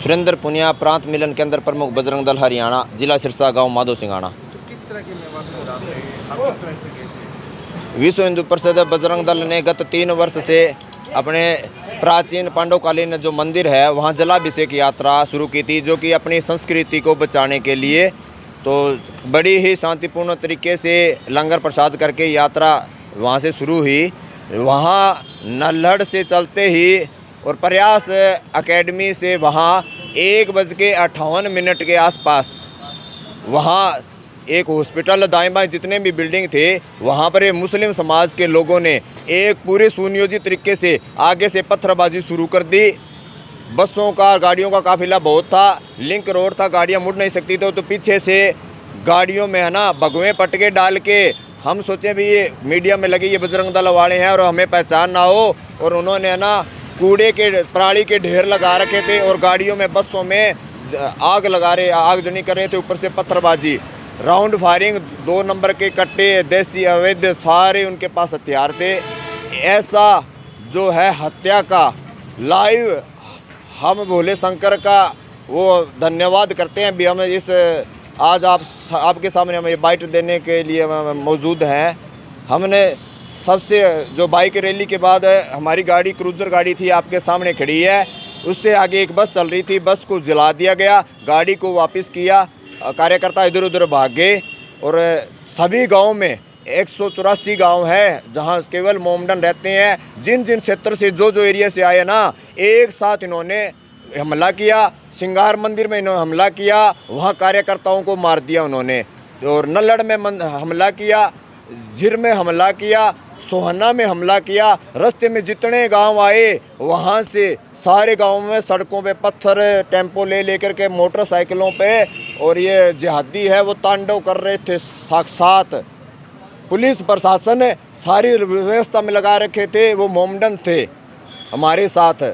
सुरेंद्र पुनिया, प्रांत मिलन केंद्र प्रमुख, बजरंग दल हरियाणा, जिला सिरसा, गांव माधो सिंगाना। तो किस तरह के मेवात हो रहा थे, आप किस तरह से गए थे? विश्व हिंदू परिषद बजरंग दल ने गत 3 वर्ष से अपने प्राचीन पांडवकालीन जो मंदिर है वहाँ जलाभिषेक यात्रा शुरू की थी, जो कि अपनी संस्कृति को बचाने के लिए। तो बड़ी ही शांतिपूर्ण तरीके से लंगर प्रसाद करके यात्रा वहाँ से शुरू हुई। वहाँ नल्हड़ से चलते ही और प्रयास एकेडमी से वहाँ 1:58 के आसपास वहाँ एक हॉस्पिटल, दाएं बाएं जितने भी बिल्डिंग थे वहाँ पर ये मुस्लिम समाज के लोगों ने एक पूरे सुनियोजित तरीके से आगे से पत्थरबाजी शुरू कर दी। बसों का, गाड़ियों का काफिला बहुत था, लिंक रोड था, गाड़ियाँ मुड़ नहीं सकती तो पीछे से गाड़ियों में है ना भगवे पटके डाल के हम सोचे भी ये मीडिया में लगे ये बजरंग दल वाले हैं और हमें पहचान ना हो, और उन्होंने है ना कूड़े के पराली के ढेर लगा रखे थे और गाड़ियों में, बसों में आगजनी कर रहे थे, ऊपर से पत्थरबाजी, राउंड फायरिंग, 2 नंबर के कट्टे, देसी अवैध सारे उनके पास हथियार थे। ऐसा जो है हत्या का लाइव हम भोले शंकर का वो धन्यवाद करते हैं भी हम इस आज आपके सामने हम ये बाइट देने के लिए मौजूद हैं। हमने सबसे जो बाइक रैली के बाद हमारी गाड़ी क्रूजर गाड़ी थी आपके सामने खड़ी है, उससे आगे एक बस चल रही थी, बस को जला दिया गया, गाड़ी को वापस किया, कार्यकर्ता इधर उधर भाग गए। और सभी गांव में 184 गांव है जहां केवल मोमडन रहते हैं। जिन जिन क्षेत्र से जो एरिया से आए ना, एक साथ इन्होंने हमला किया। सिंगार मंदिर में इन्होंने हमला किया, वहाँ कार्यकर्ताओं को मार दिया उन्होंने। और नल्हड़ में हमला किया, झिर में हमला किया, सोहना में हमला किया। रास्ते में जितने गांव आए वहाँ से सारे गांवों में सड़कों पे पत्थर, टेम्पो लेकर के, मोटरसाइकिलों पे, और ये जिहादी है वो तांडव कर रहे थे। साक्षात पुलिस प्रशासन सारी व्यवस्था में लगा रखे थे, वो मोमडन थे हमारे साथ।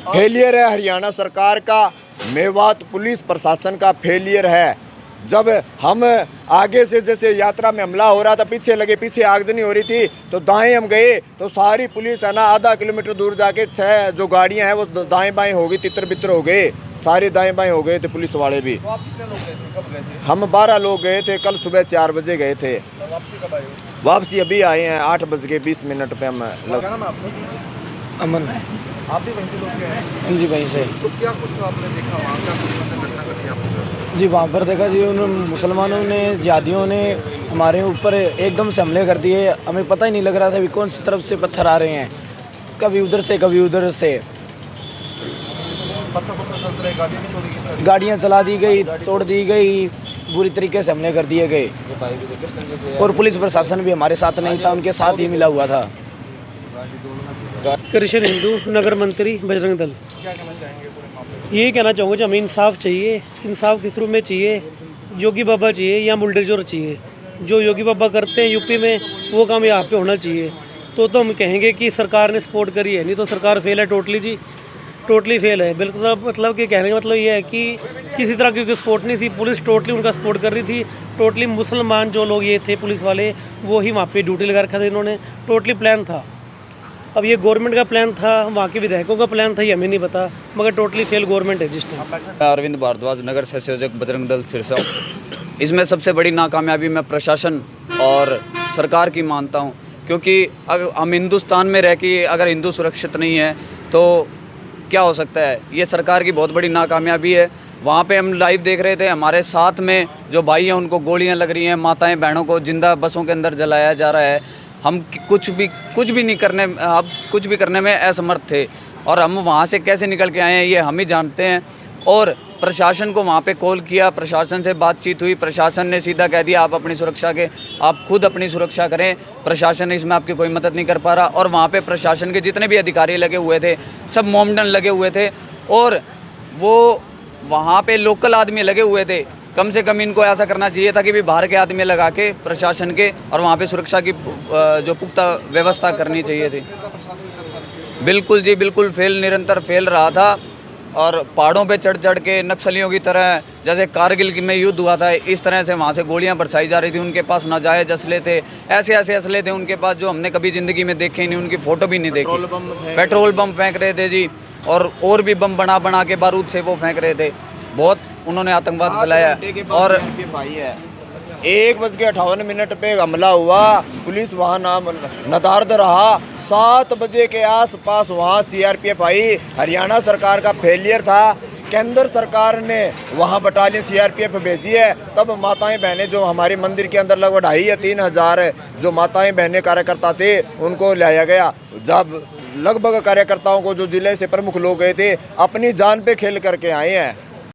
फेलियर है हरियाणा सरकार का, मेवात पुलिस प्रशासन का फेलियर है। जब हम आगे से जैसे यात्रा में हमला हो रहा था, पीछे लगे, पीछे आगजनी हो रही थी तो दाएं हम गए तो सारी पुलिस है ना आधा किलोमीटर दूर जाके 6 जो गाड़ियां हैं वो दाएं बाएं हो गई, तितर बितर हो गए, सारे दाएं बाएं हो गए थे पुलिस वाले भी। तो आप कितने लोग गए थे, कब गए थे? हम 12 लोग गए थे, कल सुबह 4 बजे गए थे। तो वापसी कब आए? वापसी अभी आए हैं 8:20 पे हम क्या नाम है आपका? अमन। आप भी वहीं से लोग गए हैं? जी वहीं से। तो क्या कुछ आपने देखा वहाँ, क्या कुछ मतलब घटना घटी आपको? जी वहाँ पर देखा जी, उन मुसलमानों ने, जिहादियों ने हमारे ऊपर एकदम से हमले कर दिए। हमें पता ही नहीं लग रहा था कि कौन सी तरफ से पत्थर आ रहे हैं, कभी उधर से कभी उधर से। गाड़ियाँ चला दी गई, तोड़ दी गई, बुरी तरीके से हमले कर दिए गए। और पुलिस प्रशासन भी हमारे साथ नहीं था, उनके साथ ही मिला हुआ था। कृष्ण हिंदू नगर मंत्री बजरंग दल। क्या कहना चाहेंगे पूरे मामले? यही कहना चाहूँगा कि हमें इंसाफ चाहिए, इंसाफ किस रूप में चाहिए? योगी बाबा चाहिए या बुलडोजर चाहिए? जो योगी बाबा करते हैं यूपी में वो काम यहाँ पे होना चाहिए। तो हम कहेंगे कि सरकार ने सपोर्ट करी है, नहीं तो सरकार फेल है टोटली जी, टोटली फेल है बिल्कुल। मतलब कि कहने का मतलब ये है कि किसी तरह की सपोर्ट नहीं थी, पुलिस टोटली उनका सपोर्ट कर रही थी। टोटली मुसलमान जो लोग ये थे पुलिस वाले, वो ही वहाँ पे ड्यूटी लगा रखा था इन्होंने, टोटली प्लान था। अब ये गवर्नमेंट का प्लान था, वहाँ के विधायकों का प्लान था, ये हमें नहीं पता, मगर टोटली फेल गवर्नमेंट है जिस टाइम। अरविंद भारद्वाज, नगर संयोजक बजरंग दल सिरसा। इसमें सबसे बड़ी नाकामयाबी मैं प्रशासन और सरकार की मानता हूँ, क्योंकि अगर हम हिंदुस्तान में रह के अगर हिंदू सुरक्षित नहीं है तो क्या हो सकता है। ये सरकार की बहुत बड़ी नाकामयाबी है। वहाँ पे हम लाइव देख रहे थे, हमारे साथ में जो भाई हैं उनको गोलियाँ लग रही हैं, माताएं बहनों को जिंदा बसों के अंदर जलाया जा रहा है। हम कुछ भी नहीं करने, अब कुछ भी करने में असमर्थ थे, और हम वहाँ से कैसे निकल के आए हैं ये हम ही जानते हैं। और प्रशासन को वहाँ पे कॉल किया, प्रशासन से बातचीत हुई, प्रशासन ने सीधा कह दिया आप अपनी सुरक्षा के, आप खुद अपनी सुरक्षा करें, प्रशासन इसमें आपकी कोई मदद नहीं कर पा रहा। और वहाँ पे प्रशासन के जितने भी अधिकारी लगे हुए थे सब मोमडन लगे हुए थे, और वो वहाँ पे लोकल आदमी लगे हुए थे। कम से कम इनको ऐसा करना चाहिए था कि भी बाहर के आदमी लगा के प्रशासन के और वहाँ पे सुरक्षा की जो पुख्ता व्यवस्था करनी चाहिए थी। बिल्कुल जी, बिल्कुल फेल, निरंतर फेल रहा था। और पहाड़ों पे चढ़ के नक्सलियों की तरह, जैसे कारगिल में युद्ध हुआ था, इस तरह से वहाँ से गोलियाँ बरसाई जा रही थी। उनके पास नाजायज़ असले थे, ऐसे असले थे उनके पास जो हमने कभी ज़िंदगी में देखे नहीं, उनकी फ़ोटो भी नहीं देखी। पेट्रोल बम फेंक रहे थे जी, और भी बम बना बना के बारूद से वो फेंक रहे थे। बहुत उन्होंने आतंकवाद फैलाया। और 1:58 पे हमला हुआ, पुलिस वहाँ नाम नदारद रहा। 7 बजे के आसपास वहाँ सीआरपीएफ आई। हरियाणा सरकार का फेलियर था, केंद्र सरकार ने वहाँ बटालियन सीआरपीएफ भेजी है। तब माताएं बहनें जो हमारे मंदिर के अंदर लगभग 2,500 या 3,000 जो माताएं बहनें कार्यकर्ता थे उनको लाया गया। जब लगभग कार्यकर्ताओं को जो जिले से प्रमुख लोग गए थे अपनी जान पे खेल करके आए हैं।